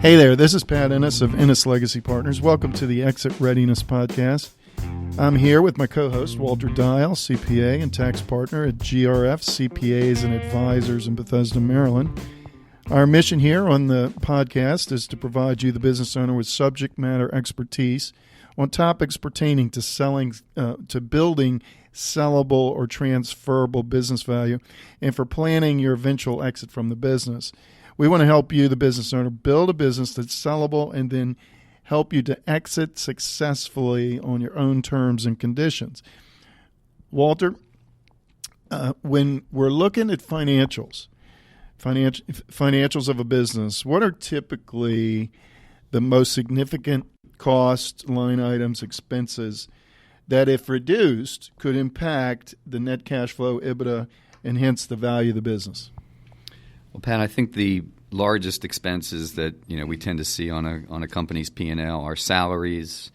Hey there, this is Pat Ennis of Ennis Legacy Partners. Welcome to the Exit Readiness Podcast. I'm here with my co-host, Walter Deyhle, CPA and tax partner at GRF CPAs and Advisors in Bethesda, Maryland. Our mission here on the podcast is to provide you, the business owner, with subject matter expertise on topics pertaining to to building sellable or transferable business value, and for planning your eventual exit from the business. We want to help you, the business owner, build a business that's sellable and then help you to exit successfully on your own terms and conditions. Walter, when we're looking at financials of a business, what are typically the most significant cost line items, expenses that, if reduced, could impact the net cash flow, EBITDA, and hence the value of the business? Well, Pat, I think the largest expenses that we tend to see on a company's P&L are salaries,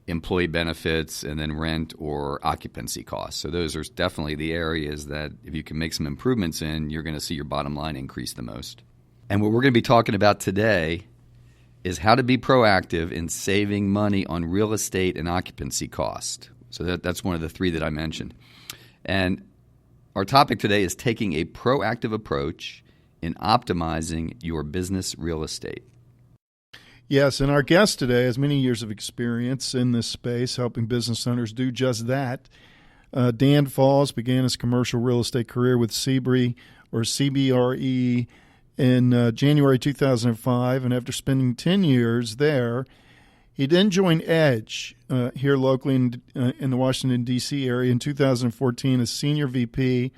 employee benefits, and then rent or occupancy costs. So those are definitely the areas that if you can make some improvements in, you're going to see your bottom line increase the most. And what we're going to be talking about today is how to be proactive in saving money on real estate and occupancy cost. So that's one of the three that I mentioned. And our topic today is taking a proactive approach in optimizing your business real estate. Yes, and our guest today has many years of experience in this space, helping business owners do just that. Dan Falls began his commercial real estate career with CBRE in January 2005, and after spending 10 years there, he then joined Edge here locally in the Washington, D.C. area in 2014 as Senior VP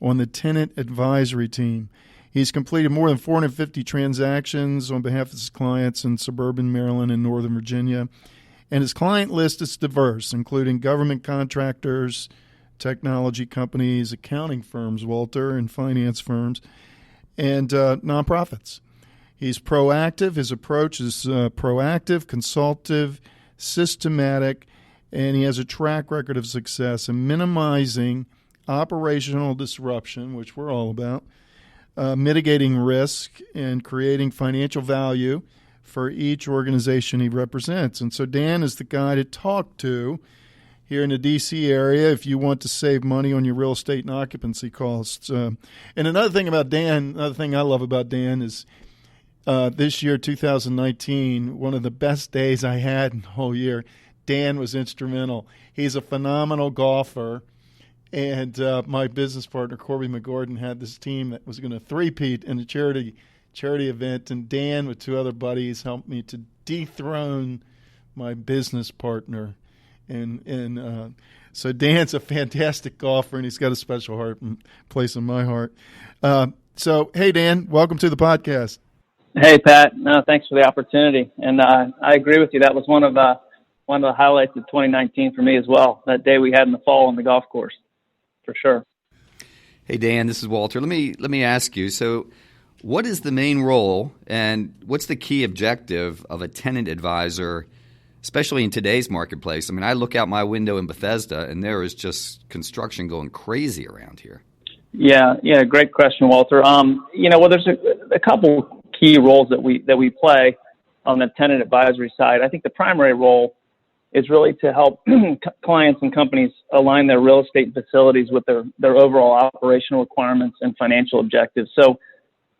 on the Tenant advisory team. He's completed more than 450 transactions on behalf of his clients in suburban Maryland and Northern Virginia. And his client list is diverse, including government contractors, technology companies, accounting firms, Walter, and finance firms, and nonprofits. He's proactive. His approach is proactive, consultative, systematic, and he has a track record of success in minimizing operational disruption, which we're all about, mitigating risk, and creating financial value for each organization he represents. And so Dan is the guy to talk to here in the D.C. area if you want to save money on your real estate and occupancy costs. And another thing I love about Dan is this year, 2019, one of the best days I had in the whole year. Dan was instrumental. He's a phenomenal golfer. And my business partner, Corby McGordon, had this team that was going to three-peat in a charity event, and Dan, with two other buddies, helped me to dethrone my business partner. And so Dan's a fantastic golfer, and he's got a special place in my heart. So, hey, Dan, welcome to the podcast. Hey, Pat. No, thanks for the opportunity. And I agree with you. That was one of the highlights of 2019 for me as well, that day we had in the fall on the golf course. For sure. Hey, Dan, this is Walter. Let me ask you, so what is the main role and what's the key objective of a tenant advisor, especially in today's marketplace? I mean, I look out my window in Bethesda and there is just construction going crazy around here. Yeah, great question, Walter. Well, there's a couple key roles that we play on the tenant advisory side. I think the primary role is really to help clients and companies align their real estate facilities with their overall operational requirements and financial objectives. So,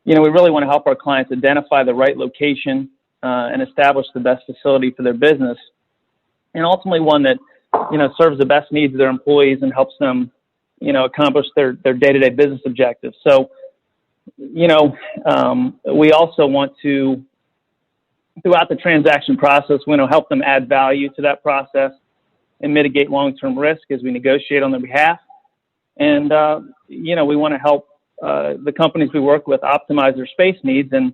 we really want to help our clients identify the right location and establish the best facility for their business, and ultimately one that, serves the best needs of their employees and helps them, accomplish their day-to-day business objectives. So, we also want to, throughout the transaction process, we want to help them add value to that process and mitigate long-term risk as we negotiate on their behalf. And, we want to help the companies we work with optimize their space needs and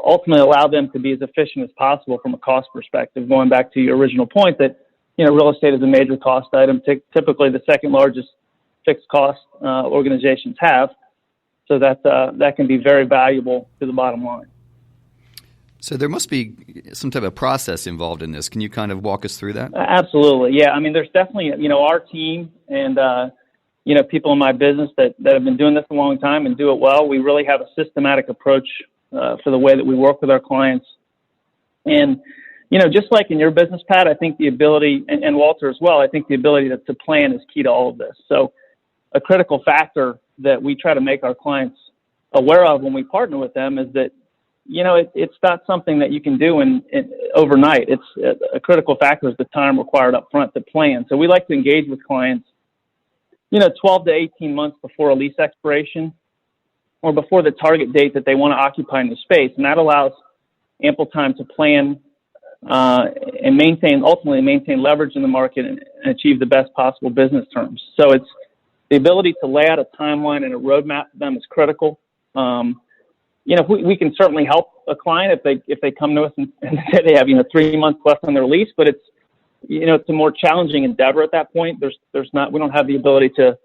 ultimately allow them to be as efficient as possible from a cost perspective, going back to your original point that, real estate is a major cost item, typically the second largest fixed cost organizations have. So that can be very valuable to the bottom line. So there must be some type of process involved in this. Can you kind of walk us through that? Absolutely. Yeah. I mean, there's definitely, our team and, people in my business that have been doing this a long time and do it well. We really have a systematic approach for the way that we work with our clients And, just like in your business, Pat, I think the ability, and Walter as well, I think the ability to plan is key to all of this. So a critical factor that we try to make our clients aware of when we partner with them is that, it's not something that you can do in overnight. It's a critical factor is the time required up front to plan. So we like to engage with clients, 12 to 18 months before a lease expiration or before the target date that they want to occupy in the space. And that allows ample time to plan and ultimately maintain leverage in the market and achieve the best possible business terms. So it's the ability to lay out a timeline and a roadmap for them is critical. We can certainly help a client if they come to us and say they have 3 months left on their lease, but it's it's a more challenging endeavor at that point. We don't have the ability to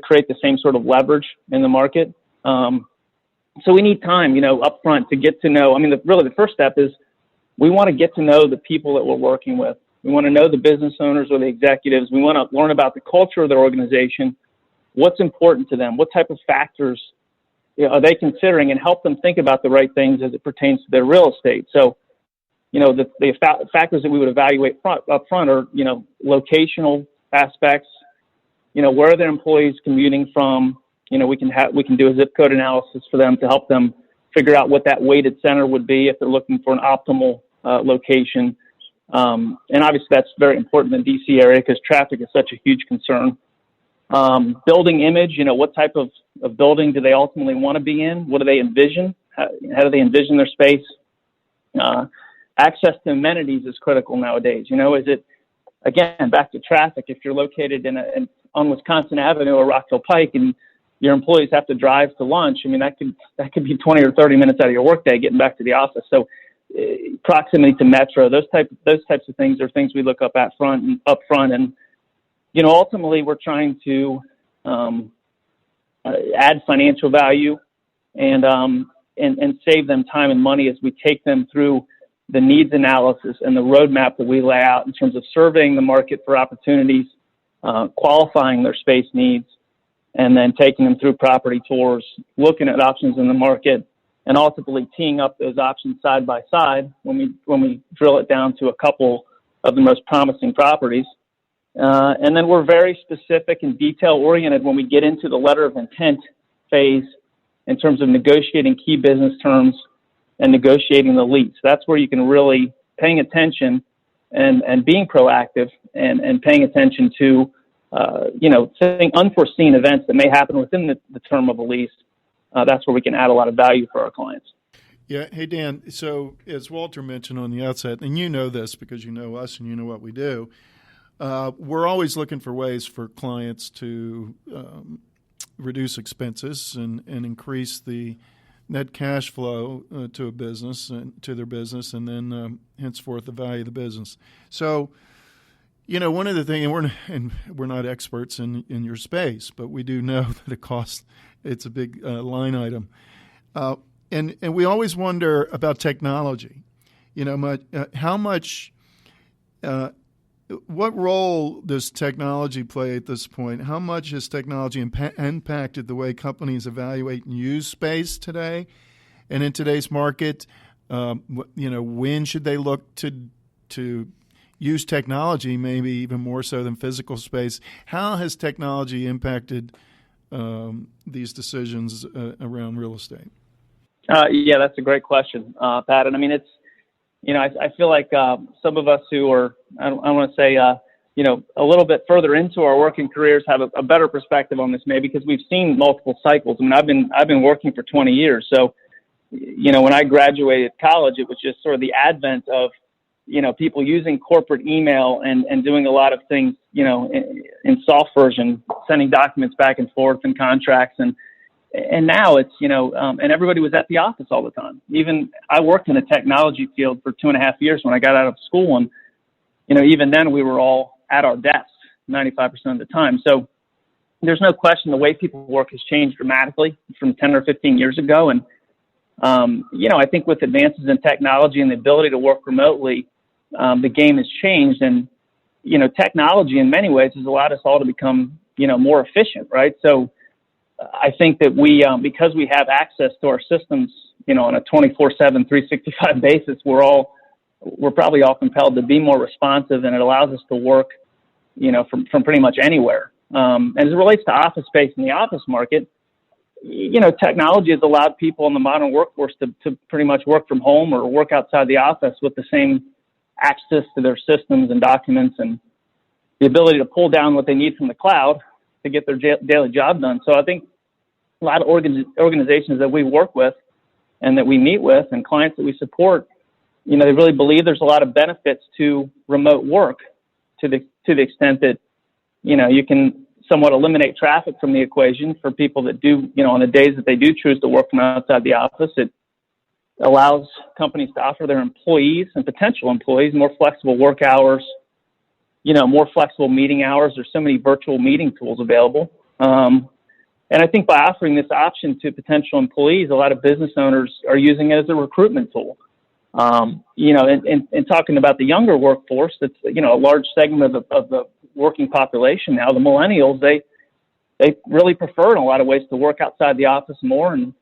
create the same sort of leverage in the market. So we need time, up front to get to know. I mean, really the first step is we want to get to know the people that we're working with. We want to know the business owners or the executives. We want to learn about the culture of their organization, what's important to them, what type of factors are they considering, and help them think about the right things as it pertains to their real estate. So, the factors that we would evaluate up front are, locational aspects, where are their employees commuting from? We can do a zip code analysis for them to help them figure out what that weighted center would be if they're looking for an optimal location. And obviously that's very important in the DC area because traffic is such a huge concern. Building image, what type of building do they ultimately want to be in? What do they envision? How do they envision their space? Access to amenities is critical nowadays. Is it, again, back to traffic, if you're located on Wisconsin Avenue or Rockville Pike and your employees have to drive to lunch, I mean, that could be 20 or 30 minutes out of your workday getting back to the office. So proximity to metro, those types of things are things we look up front. And, ultimately we're trying to add financial value and save them time and money as we take them through the needs analysis and the roadmap that we lay out in terms of surveying the market for opportunities, qualifying their space needs, and then taking them through property tours, looking at options in the market, and ultimately teeing up those options side by side when we drill it down to a couple of the most promising properties. And then we're very specific and detail-oriented when we get into the letter of intent phase in terms of negotiating key business terms and negotiating the lease. That's where you can really paying attention and being proactive and paying attention to, unforeseen events that may happen within the term of a lease. That's where we can add a lot of value for our clients. Yeah. Hey, Dan, so as Walter mentioned on the outset, and you know this because you know us and you know what we do, we're always looking for ways for clients to reduce expenses and increase the net cash flow to a business and to their business, and then henceforth the value of the business. So, one of the things, and we're not experts in your space, but we do know that it's a big line item, and we always wonder about technology. How much. What role does technology play at this point? How much has technology impacted the way companies evaluate and use space today? And in today's market, when should they look to use technology, maybe even more so than physical space? How has technology impacted these decisions around real estate? Yeah, that's a great question, Pat. And I mean, it's, I feel like some of us who are, I want to say, a little bit further into our working careers have a better perspective on this, maybe because we've seen multiple cycles. I mean, I've been working for 20 years. So, when I graduated college, it was just sort of the advent of, people using corporate email and doing a lot of things, in soft version, sending documents back and forth and contracts. And now it's, and everybody was at the office all the time. Even I worked in the technology field for 2.5 years when I got out of school. And, even then we were all at our desks 95% of the time. So there's no question the way people work has changed dramatically from 10 or 15 years ago. And, I think with advances in technology and the ability to work remotely, the game has changed. And, technology in many ways has allowed us all to become, more efficient, right? So I think that we, because we have access to our systems, on a 24/7, 365 basis, we're all we're probably all compelled to be more responsive, and it allows us to work, from pretty much anywhere. And as it relates to office space in the office market, technology has allowed people in the modern workforce to pretty much work from home or work outside the office with the same access to their systems and documents and the ability to pull down what they need from the cloud to get their daily job done. So I think a lot of organizations that we work with and that we meet with and clients that we support, they really believe there's a lot of benefits to remote work to the extent that, you can somewhat eliminate traffic from the equation for people that do, on the days that they do choose to work from outside the office. It allows companies to offer their employees and potential employees more flexible work hours, more flexible meeting hours. There's so many virtual meeting tools available. And I think by offering this option to potential employees, a lot of business owners are using it as a recruitment tool. And talking about the younger workforce, that's, a large segment of the working population now, the millennials, they really prefer in a lot of ways to work outside the office more. And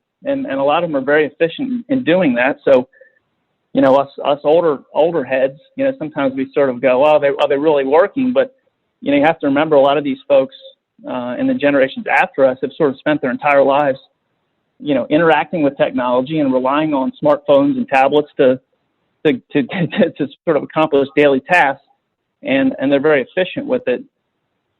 a lot of them are very efficient in doing that. So, us older heads, sometimes we sort of go, are they really working? But, you have to remember a lot of these folks and the generations after us have sort of spent their entire lives, interacting with technology and relying on smartphones and tablets to sort of accomplish daily tasks, and they're very efficient with it.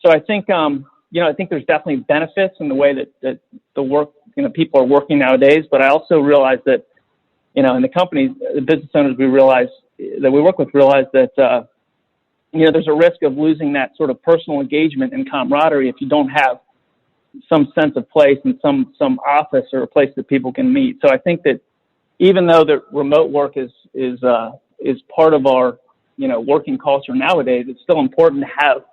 So I think, I think there's definitely benefits in the way that the work, people are working nowadays. But I also realize that, in the companies, the business owners we work with realize that, there's a risk of losing that sort of personal engagement and camaraderie if you don't have some sense of place and some office or a place that people can meet. So I think that even though the remote work is part of our, working culture nowadays, it's still important to have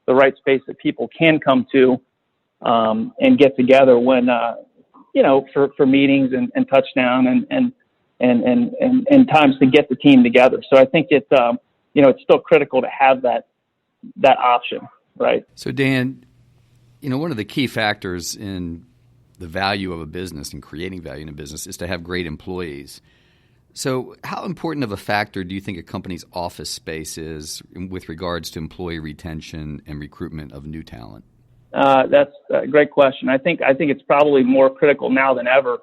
the right space that people can come to and get together when, for meetings and touchdown and times to get the team together. So I think it's still critical to have that option, right? So Dan, one of the key factors in the value of a business and creating value in a business is to have great employees. So how important of a factor do you think a company's office space is with regards to employee retention and recruitment of new talent? That's a great question. I think it's probably more critical now than ever,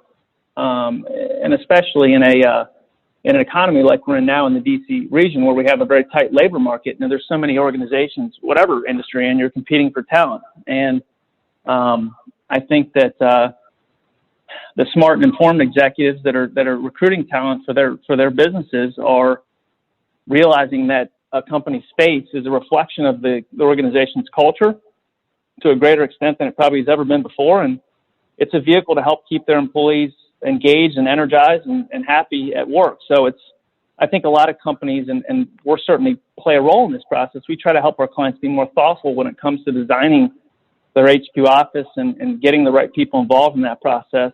and especially in an economy like we're in now in the DC region, where we have a very tight labor market, and there's so many organizations, whatever industry, and you're competing for talent. And I think that the smart and informed executives that are recruiting talent for their businesses are realizing that a company's space is a reflection of the organization's culture to a greater extent than it probably has ever been before, and it's a vehicle to help keep their employees engaged and energized and happy at work. So I think a lot of companies, and we're certainly play a role in this process, we try to help our clients be more thoughtful when it comes to designing their HQ office and getting the right people involved in that process.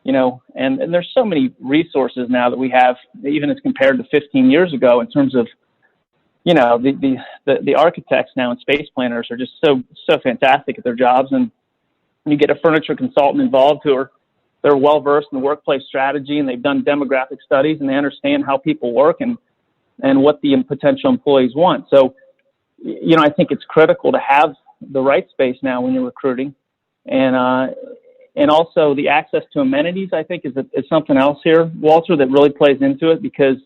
And there's so many resources now that we have, even as compared to 15 years ago, in terms of, the architects now and space planners are just so fantastic at their jobs. And you get a furniture consultant involved they're well versed in the workplace strategy, and they've done demographic studies, and they understand how people work and what the potential employees want. So, I think it's critical to have the right space now when you're recruiting, and also the access to amenities, I think is something else here, Walter, that really plays into it, because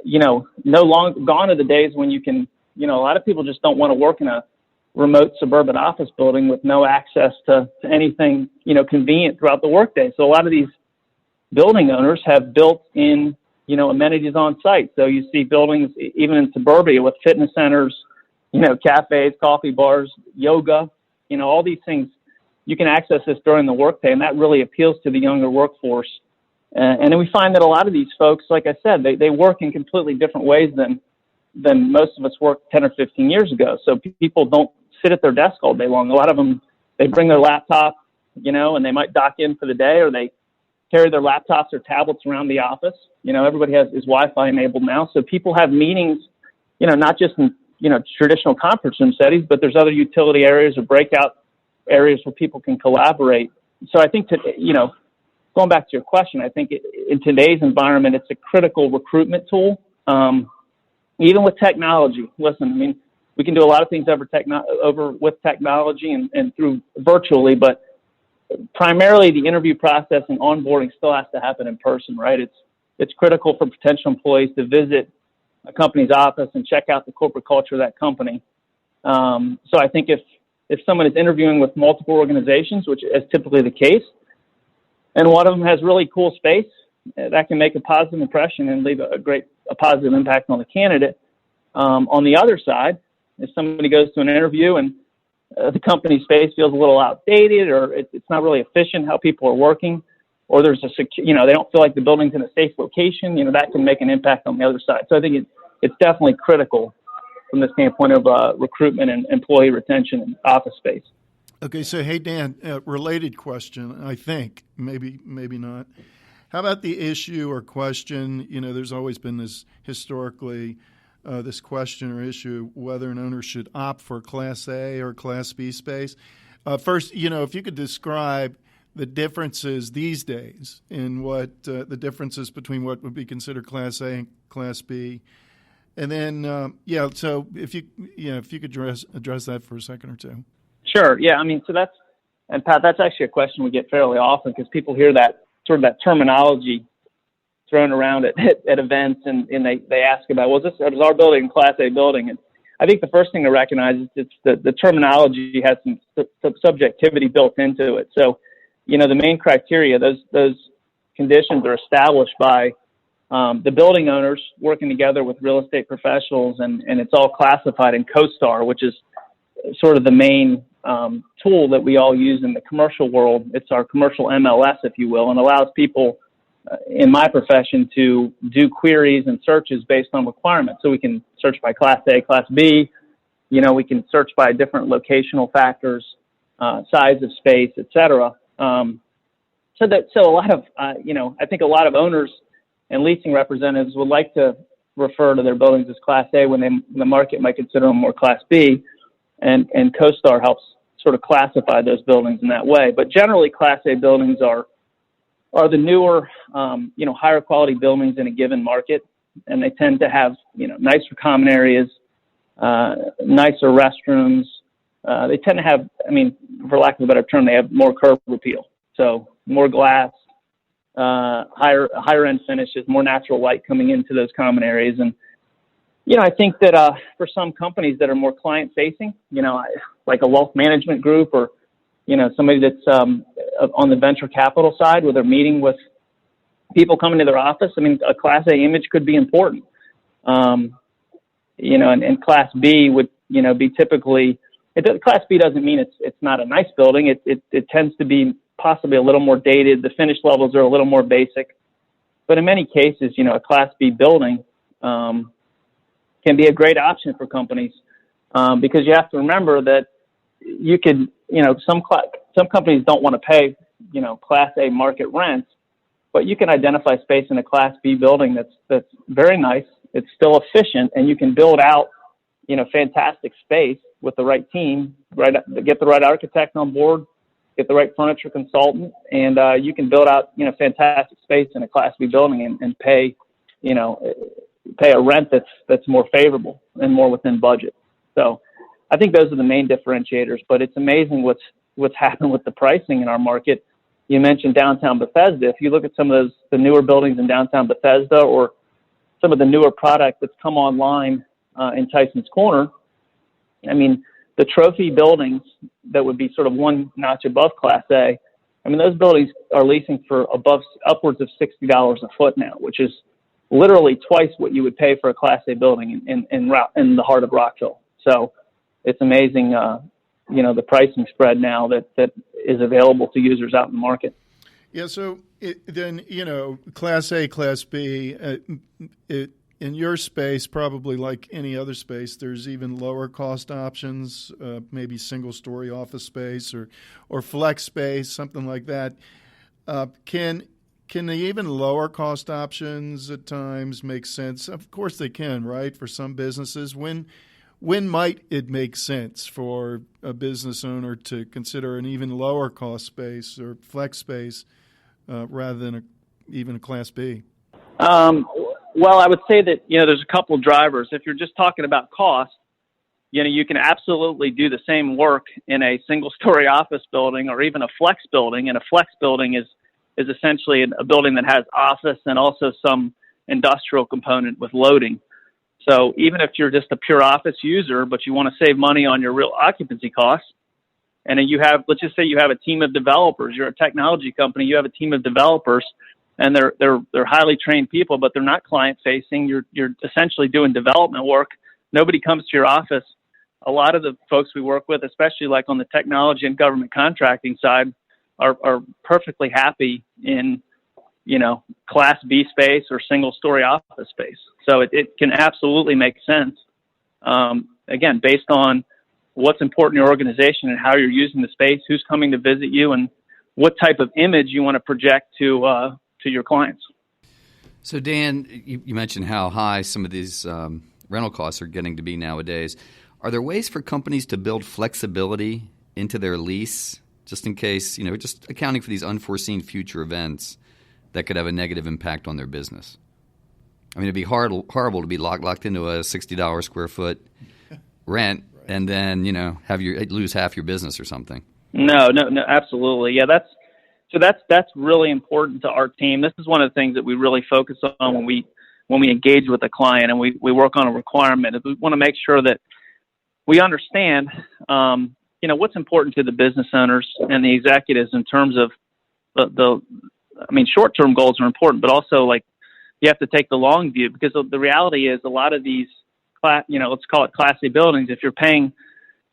gone are the days when you can, a lot of people just don't want to work in a remote suburban office building with no access to anything, convenient throughout the workday. So a lot of these building owners have built in, amenities on site. So you see buildings, even in suburbia, with fitness centers, cafes, coffee bars, yoga, all these things. You can access this during the workday, and that really appeals to the younger workforce. And then we find that a lot of these folks, like I said, they work in completely different ways than most of us worked 10 or 15 years ago. So people don't sit at their desk all day long. A lot of them, they bring their laptop, and they might dock in for the day, or they carry their laptops or tablets around the office. Everybody is Wi-Fi enabled now. So people have meetings, not just in, traditional conference room settings, but there's other utility areas or breakout areas where people can collaborate. So I think going back to your question, I think in today's environment, it's a critical recruitment tool. Even with technology, listen, I mean, we can do a lot of things over with technology and through virtually, but primarily the interview process and onboarding still has to happen in person, right? It's critical for potential employees to visit a company's office and check out the corporate culture of that company. So I think if someone is interviewing with multiple organizations, which is typically the case, and one of them has really cool space, that can make a positive impression and leave a positive impact on the candidate. On the other side, if somebody goes to an interview and the company space feels a little outdated, or it's not really efficient how people are working, or there's they don't feel like the building's in a safe location, that can make an impact on the other side. So I think it's definitely critical from the standpoint of recruitment and employee retention and office space. Okay, so hey, Dan, related question, I think, maybe not. How about the issue or question, there's always been this historically, this question or issue, whether an owner should opt for Class A or Class B space. First, if you could describe the differences these days in what the differences between what would be considered Class A and Class B. And then, so if you could address that for a second or two. Sure. Yeah. I mean, and Pat, that's actually a question we get fairly often because people hear that sort of that terminology thrown around at events and they ask about, is our building a Class A building? And I think the first thing to recognize is the terminology has some subjectivity built into it. So, the main criteria, those conditions are established by the building owners working together with real estate professionals, and it's all classified in CoStar, which is sort of the main tool that we all use in the commercial world. It's our commercial MLS, if you will, and allows people in my profession to do queries and searches based on requirements. So we can search by Class A, Class B, we can search by different locational factors, size of space, et cetera. So a lot of, I think a lot of owners and leasing representatives would like to refer to their buildings as Class A when the market might consider them more Class B, and CoStar helps sort of classify those buildings in that way. But generally, Class A buildings are the newer, higher quality buildings in a given market, and they tend to have, nicer common areas, nicer restrooms. They tend to have, for lack of a better term, they have more curb appeal. So more glass, higher end finishes, more natural light coming into those common areas. And, I think that for some companies that are more client facing, like a wealth management group or, somebody that's on the venture capital side where they're meeting with people coming to their office, a Class A image could be important. And Class B would, be typically, Class B doesn't mean it's not a nice building. It tends to be possibly a little more dated. The finish levels are a little more basic. But in many cases, a Class B building can be a great option for companies because you have to remember that you could, some companies don't want to pay, Class A market rents, but you can identify space in a Class B building that's very nice. It's still efficient, and you can build out, fantastic space with the right team, get the right architect on board, get the right furniture consultant, and you can build out, fantastic space in a Class B building and pay, pay a rent that's more favorable and more within budget. So I think those are the main differentiators, but it's amazing what's happened with the pricing in our market. You mentioned downtown Bethesda. If you look at some of the newer buildings in downtown Bethesda or some of the newer product that's come online in Tyson's Corner, the trophy buildings that would be sort of one notch above Class A, those buildings are leasing for upwards of $60 a foot now, which is literally twice what you would pay for a Class A building in the heart of Rockville. So it's amazing, the pricing spread now that is available to users out in the market. Yeah, so then, Class A, Class B, in your space, probably like any other space, there's even lower cost options, maybe single-story office space or flex space, something like that. Can the even lower cost options at times make sense? Of course they can, right, for some businesses. When might it make sense for a business owner to consider an even lower cost space or flex space rather than even a Class B? Well, I would say that, there's a couple of drivers. If you're just talking about cost, you can absolutely do the same work in a single-story office building or even a flex building. And a flex building is essentially a building that has office and also some industrial component with loading. So even if you're just a pure office user, but you want to save money on your real occupancy costs, and then let's just say you have a team of developers, you're a technology company, you have a team of developers, and they're highly trained people, but they're not client facing. You're essentially doing development work. Nobody comes to your office. A lot of the folks we work with, especially like on the technology and government contracting side, are perfectly happy in Class B space or single story office space. So it can absolutely make sense. Again, based on what's important in your organization and how you're using the space, who's coming to visit you, and what type of image you want to project to your clients. So Dan, you mentioned how high some of these rental costs are getting to be nowadays. Are there ways for companies to build flexibility into their lease just in case, just accounting for these unforeseen future events that could have a negative impact on their business? I mean, it'd be horrible to be locked into a $60 square foot rent and then, lose half your business or something. No, absolutely. Yeah, that's really important to our team. This is one of the things that we really focus on when we engage with a client and we work on a requirement. We want to make sure that we understand, what's important to the business owners and the executives in terms of short-term goals are important, but also you have to take the long view, because the reality is a lot of these, let's call it Class A buildings, if you're paying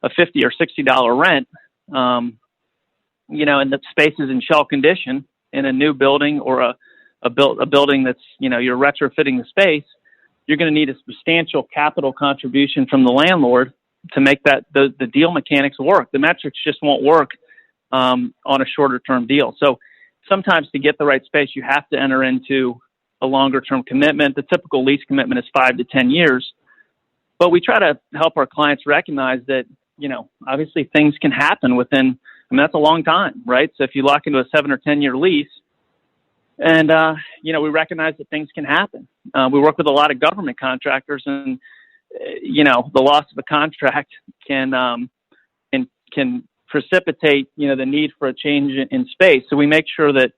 a $50 or $60 rent, and the space is in shell condition in a new building or a building that's, you're retrofitting the space, you're going to need a substantial capital contribution from the landlord to make the deal mechanics work. The metrics just won't work on a shorter term deal. So sometimes to get the right space, you have to enter into a longer term commitment. The typical lease commitment is 5 to 10 years. But we try to help our clients recognize that, obviously things can happen within, that's a long time, right? So if you lock into a 7 or 10 year lease, and, we recognize that things can happen. We work with a lot of government contractors, and, the loss of a contract can precipitate, the need for a change in space. So we make sure that,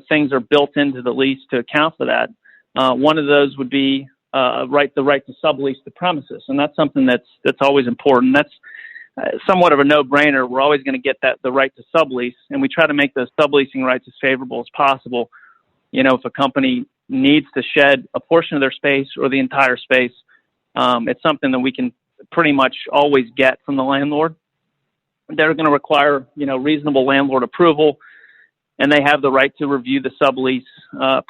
things are built into the lease to account for that. One of those would be the right to sublease the premises. And that's something that's always important. That's somewhat of a no-brainer. We're always going to get the right to sublease, and we try to make those subleasing rights as favorable as possible. If a company needs to shed a portion of their space or the entire space, it's something that we can pretty much always get from the landlord. They're going to require, reasonable landlord approval, and they have the right to review the sublease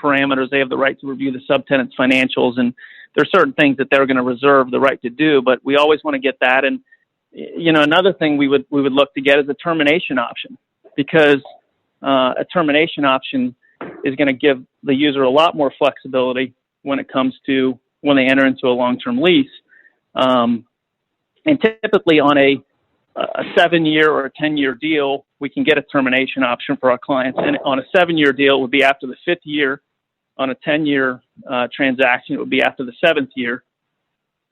parameters. They have the right to review the subtenant's financials, and there are certain things that they're going to reserve the right to do, but we always want to get that. And, another thing we would look to get is a termination option, because a termination option is going to give the user a lot more flexibility when it comes to when they enter into a long-term lease. And typically on a 7-year or a 10-year deal, we can get a termination option for our clients. And on a 7-year deal, it would be after the 5th year. On a 10-year transaction, it would be after the 7th year.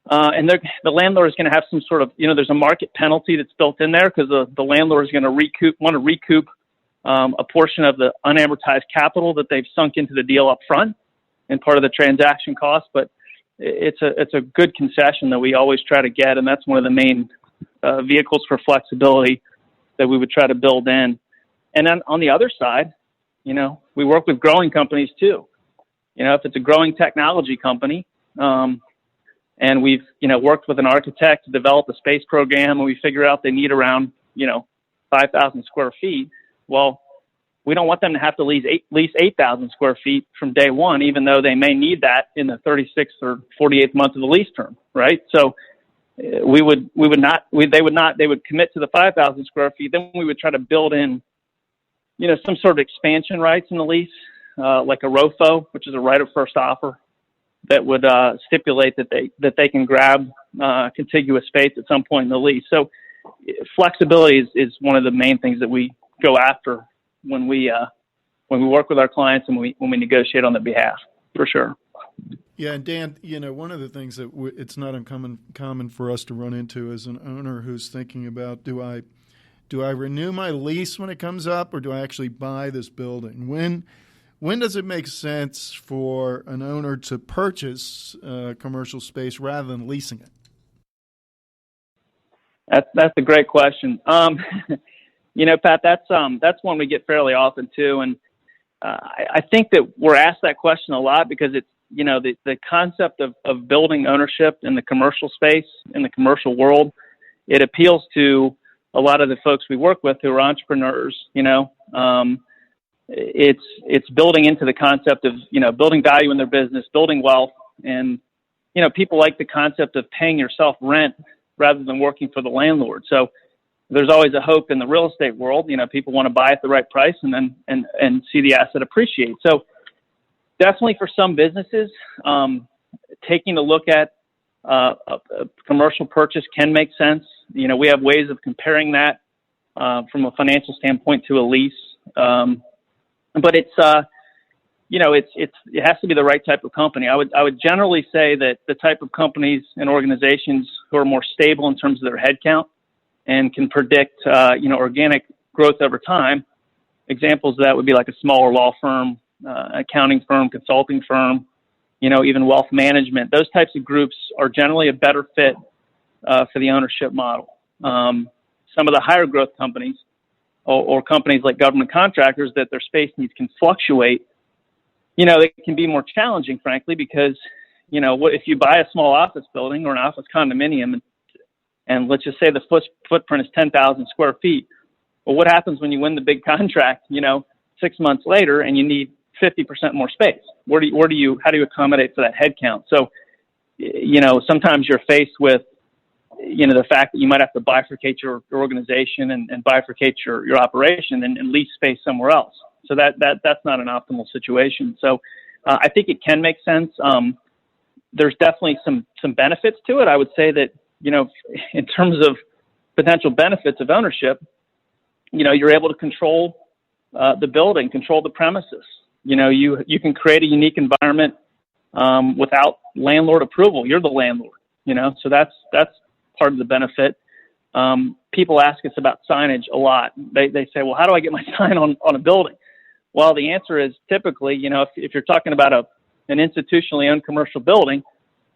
And the landlord is going to have some sort of, there's a market penalty that's built in there, because the landlord is going to want to recoup a portion of the unamortized capital that they've sunk into the deal up front and part of the transaction cost. But it's a good concession that we always try to get, and that's one of the main vehicles for flexibility that we would try to build in. And then on the other side, we work with growing companies too. If it's a growing technology company, and we've, worked with an architect to develop a space program, and we figure out they need around, 5,000 square feet. Well, we don't want them to have to lease 8,000 square feet from day one, even though they may need that in the 36th or 48th month of the lease term, right? So they would commit to the 5,000 square feet. Then we would try to build in, some sort of expansion rights in the lease, like a ROFO, which is a right of first offer, that would stipulate that they can grab contiguous space at some point in the lease. So flexibility is one of the main things that we go after when we work with our clients and when we negotiate on their behalf, for sure. Yeah, and Dan, one of the things that it's not common for us to run into is an owner who's thinking about, do I renew my lease when it comes up, or do I actually buy this building? When does it make sense for an owner to purchase commercial space rather than leasing it? That's a great question. Pat, that's one we get fairly often too, and I think that we're asked that question a lot because it's the concept of building ownership in the commercial space, in the commercial world, it appeals to a lot of the folks we work with who are entrepreneurs. It's building into the concept of building value in their business, building wealth, and people like the concept of paying yourself rent rather than working for the landlord. So there's always a hope in the real estate world. People want to buy at the right price and then and see the asset appreciate. So definitely for some businesses, taking a look at a commercial purchase can make sense. We have ways of comparing that from a financial standpoint to a lease. But it has to be the right type of company. I would generally say that the type of companies and organizations who are more stable in terms of their headcount and can predict, organic growth over time. Examples of that would be like a smaller law firm, accounting firm, consulting firm, even wealth management. Those types of groups are generally a better fit for the ownership model. Some of the higher growth companies or companies like government contractors that their space needs can fluctuate, they can be more challenging, frankly, because, if you buy a small office building or an office condominium and let's just say the footprint is 10,000 square feet. Well, what happens when you win the big contract, 6 months later and you need 50% more space? How do you accommodate for that headcount? So, sometimes you're faced with, the fact that you might have to bifurcate your organization and bifurcate your operation and lease space somewhere else. So that's not an optimal situation. So I think it can make sense. There's definitely some benefits to it. I would say that, in terms of potential benefits of ownership, you're able to control the building, control the premises. You can create a unique environment without landlord approval. You're the landlord, so that's part of the benefit. People ask us about signage a lot. They say, well, how do I get my sign on a building? Well, the answer is typically, if you're talking about an institutionally owned commercial building,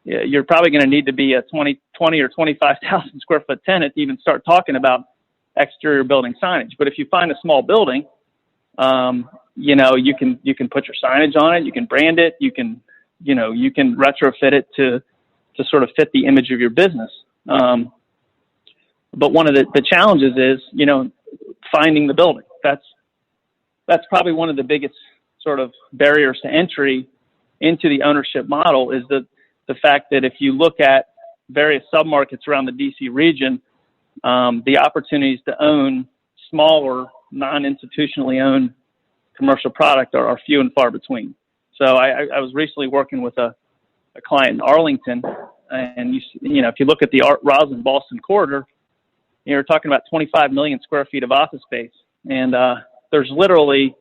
you're probably going to need to be a 20 or 25,000 square foot tenant to even start talking about exterior building signage. But if you find a small building, you can put your signage on it, you can brand it, you can retrofit it to sort of fit the image of your business. But one of the challenges is, finding the building. That's probably one of the biggest sort of barriers to entry into the ownership model is the fact that if you look at various submarkets around the DC region, the opportunities to own smaller, non-institutionally owned commercial product are few and far between. So I was recently working with a client in Arlington, and if you look at the Roslyn-Boston corridor, you're talking about 25 million square feet of office space, and there's literally,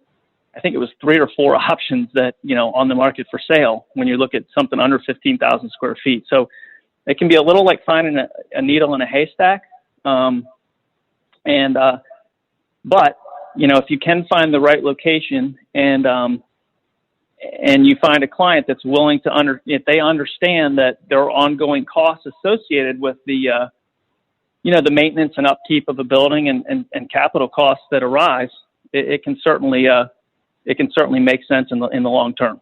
I think it was 3 or 4 options that on the market for sale when you look at something under 15,000 square feet. So it can be a little like finding a needle in a haystack, but if you can find the right location and you find a client that's willing to if they understand that there are ongoing costs associated with the maintenance and upkeep of a building and capital costs that arise, it can certainly make sense in the long term.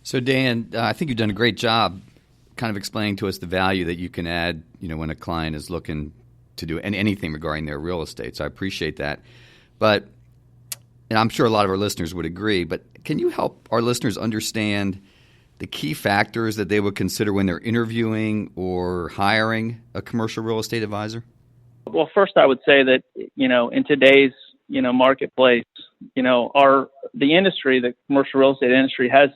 So Dan, I think you've done a great job kind of explaining to us the value that you can add, when a client is looking to do anything regarding their real estate. So I appreciate that. But, and I'm sure a lot of our listeners would agree, but can you help our listeners understand the key factors that they would consider when they're interviewing or hiring a commercial real estate advisor? Well, first I would say that, in today's, marketplace, the industry, the commercial real estate industry has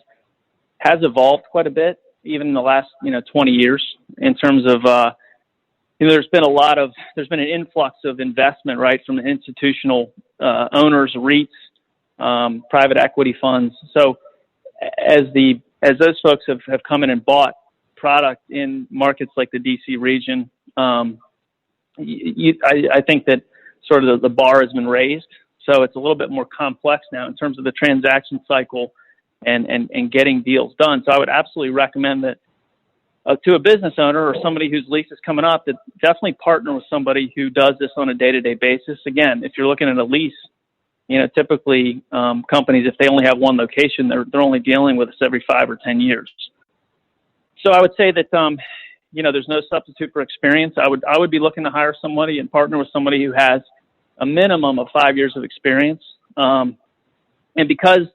evolved quite a bit, even in the last, 20 years in terms of, there's been an influx of investment, right, from the institutional owners, REITs, private equity funds. So as the as those folks have come in and bought product in markets like the DC region, I think that sort of the bar has been raised. So it's a little bit more complex now in terms of the transaction cycle and getting deals done. So I would absolutely recommend that to a business owner or somebody whose lease is coming up, that definitely partner with somebody who does this on a day-to-day basis. Again, if you're looking at a lease, typically companies, if they only have one location, they're only dealing with us every 5 or 10 years. So I would say that there's no substitute for experience. I would be looking to hire somebody and partner with somebody who has a minimum of 5 years of experience. And because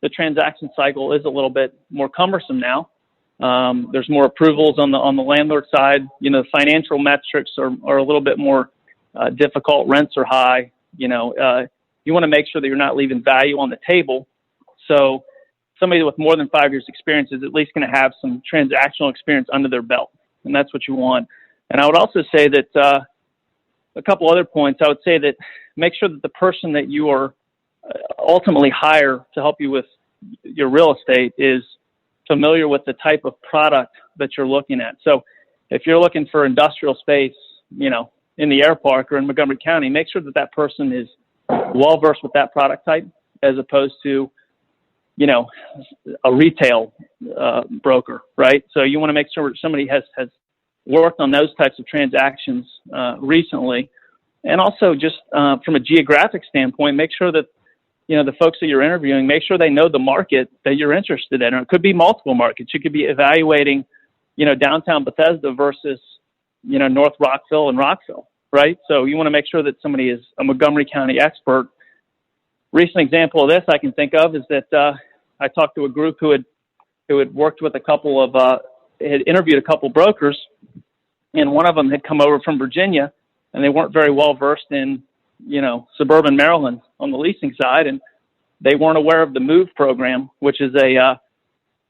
the transaction cycle is a little bit more cumbersome now, there's more approvals on the landlord side. Financial metrics are a little bit more difficult. Rents are high. You want to make sure that you're not leaving value on the table. So somebody with more than 5 years experience is at least going to have some transactional experience under their belt. And that's what you want. And I would also say that a couple other points. I would say that make sure that the person that you are ultimately hire to help you with your real estate is familiar with the type of product that you're looking at. So if you're looking for industrial space, in the air park or in Montgomery County, make sure that that person is well versed with that product type as opposed to, a retail broker, right? So you want to make sure somebody has worked on those types of transactions recently. And also just from a geographic standpoint, make sure that, the folks that you're interviewing, make sure they know the market that you're interested in. Or it could be multiple markets. You could be evaluating, downtown Bethesda versus, North Rockville and Rockville, right? So you want to make sure that somebody is a Montgomery County expert. Recent example of this I can think of is that I talked to a group who had worked with had interviewed a couple brokers, and one of them had come over from Virginia, and they weren't very well versed in, suburban Maryland on the leasing side, and they weren't aware of the MOVE program, which is an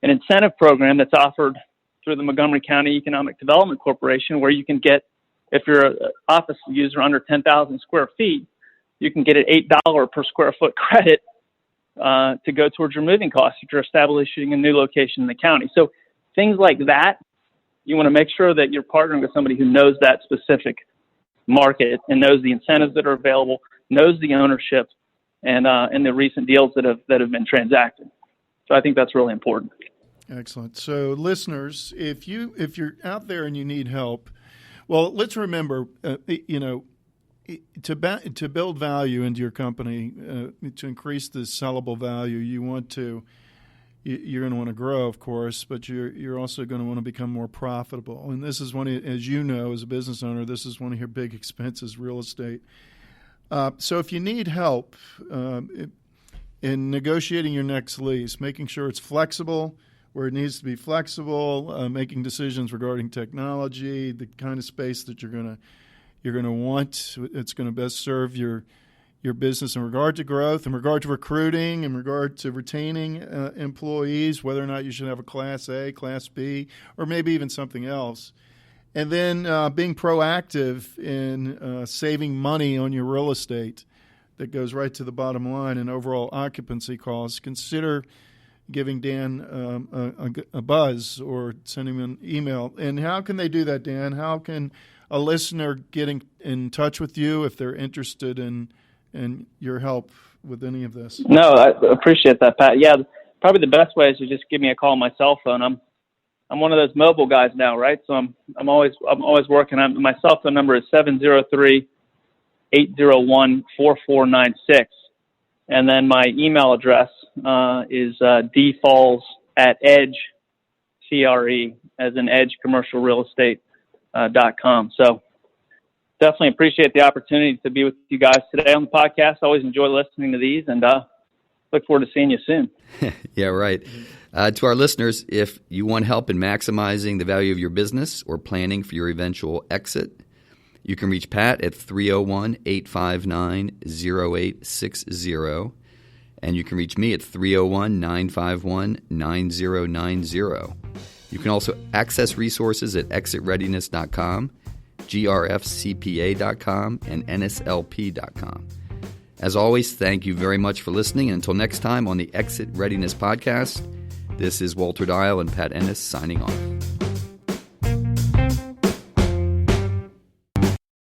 incentive program that's offered through the Montgomery County Economic Development Corporation, where you can get, if you're an office user under 10,000 square feet, you can get an $8 per square foot credit to go towards your moving costs if you're establishing a new location in the county. So things like that, you want to make sure that you're partnering with somebody who knows that specific market and knows the incentives that are available, knows the ownership, and the recent deals that have been transacted. So I think that's really important. Excellent. So listeners, if you're out there and you need help, well, let's remember, to build value into your company, to increase the sellable value, you're going to want to grow, of course, but you're also going to want to become more profitable. And this is as you know, as a business owner, this is one of your big expenses, real estate. So if you need help in negotiating your next lease, making sure it's flexible where it needs to be flexible, making decisions regarding technology, the kind of space that you're going to want, it's going to best serve your business in regard to growth, in regard to recruiting, in regard to retaining employees, whether or not you should have a Class A, Class B, or maybe even something else. And then being proactive in saving money on your real estate that goes right to the bottom line and overall occupancy costs. Consider giving Dan a buzz or sending him an email. And how can they do that, Dan? How can a listener get in touch with you if they're interested in your help with any of this? No, I appreciate that, Pat. Yeah, probably the best way is to just give me a call on my cell phone. I'm one of those mobile guys now, right? So I'm always working. My cell phone number is 703-801-4496. And then my email address is dfalls@edge, CRE, as in Edge Commercial Real Estate .com. So definitely appreciate the opportunity to be with you guys today on the podcast. I always enjoy listening to these, and look forward to seeing you soon. Yeah, right. To our listeners, if you want help in maximizing the value of your business or planning for your eventual exit, you can reach Pat at 301-859-0860, and you can reach me at 301-951-9090. You can also access resources at exitreadiness.com, grfcpa.com, and nslp.com. As always, thank you very much for listening. And until next time on the Exit Readiness Podcast, This is Walter Deyhle and Pat Ennis signing off.